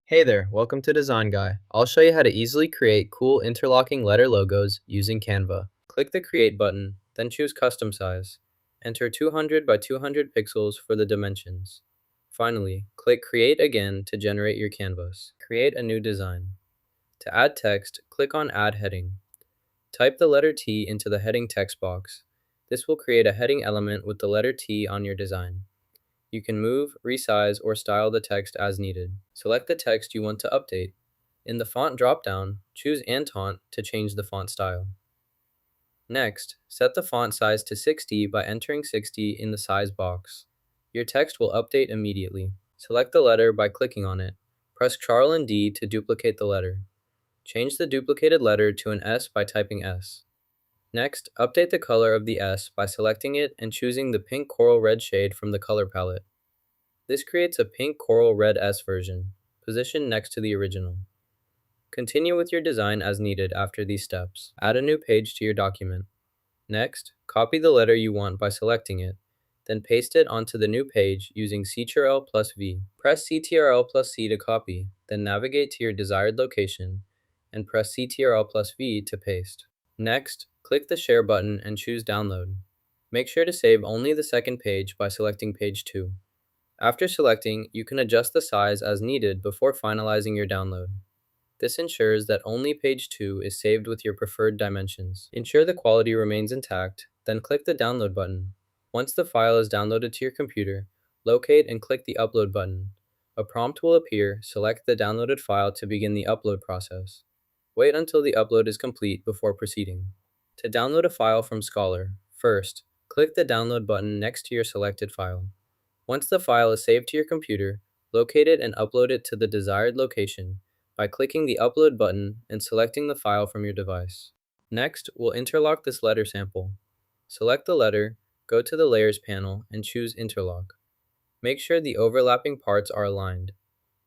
Hey there, welcome to Design Guy. I'll show you how to easily create cool interlocking letter logos using Canva. Click the Create button, then choose Custom Size. Enter 200 by 200 pixels for the dimensions. Finally, click Create again to generate your canvas. Create a new design. To add text, click on Add Heading. Type the letter T into the heading text box. This will create a heading element with the letter T on your design. You can move, resize, or style the text as needed. Select the text you want to update. In the font dropdown, choose Antont to change the font style. Next, set the font size to 60 by entering 60 in the size box. Your text will update immediately. Select the letter by clicking on it. Press Ctrl and D to duplicate the letter. Change the duplicated letter to an S by typing S. Next, update the color of the S by selecting it and choosing the pink coral red shade from the color palette. This creates a pink coral red S version, positioned next to the original. Continue with your design as needed after these steps. Add a new page to your document. Next, copy the letter you want by selecting it, then paste it onto the new page using Ctrl plus V. Press Ctrl plus C to copy, then navigate to your desired location, and press Ctrl plus V to paste. Next, click the Share button and choose Download. Make sure to save only the second page by selecting page 2. After selecting, you can adjust the size as needed before finalizing your download. This ensures that only page 2 is saved with your preferred dimensions. Ensure the quality remains intact, then click the Download button. Once the file is downloaded to your computer, locate and click the Upload button. A prompt will appear. Select the downloaded file to begin the upload process. Wait until the upload is complete before proceeding. To download a file from Scholar, first, click the Download button next to your selected file. Once the file is saved to your computer, locate it and upload it to the desired location by clicking the Upload button and selecting the file from your device. Next, we'll interlock this letter sample. Select the letter, go to the Layers panel, and choose Interlock. Make sure the overlapping parts are aligned.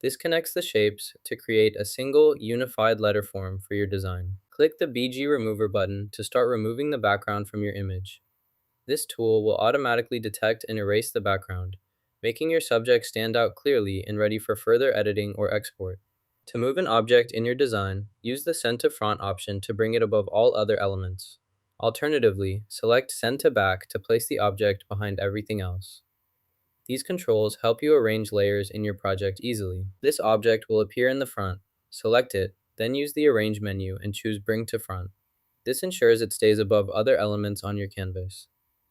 This connects the shapes to create a single, unified letter form for your design. Click the BG Remover button to start removing the background from your image. This tool will automatically detect and erase the background, making your subject stand out clearly and ready for further editing or export. To move an object in your design, use the Send to Front option to bring it above all other elements. Alternatively, select Send to Back to place the object behind everything else. These controls help you arrange layers in your project easily. This object will appear in the front. Select it, then use the Arrange menu and choose Bring to Front. This ensures it stays above other elements on your canvas.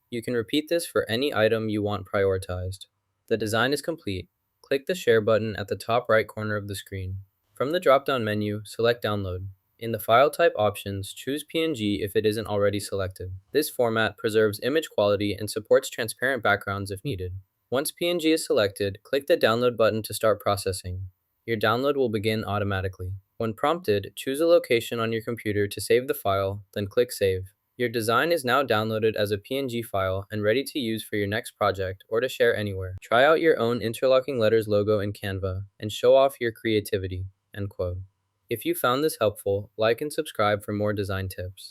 You can repeat this for any item you want prioritized. The design is complete. Click the Share button at the top right corner of the screen. From the drop-down menu, select Download. In the File Type options, choose PNG if it isn't already selected. This format preserves image quality and supports transparent backgrounds if needed. Once PNG is selected, click the Download button to start processing. Your download will begin automatically. When prompted, choose a location on your computer to save the file, then click Save. Your design is now downloaded as a PNG file and ready to use for your next project or to share anywhere. Try out your own interlocking letters logo in Canva and show off your creativity. End quote. If you found this helpful, like and subscribe for more design tips.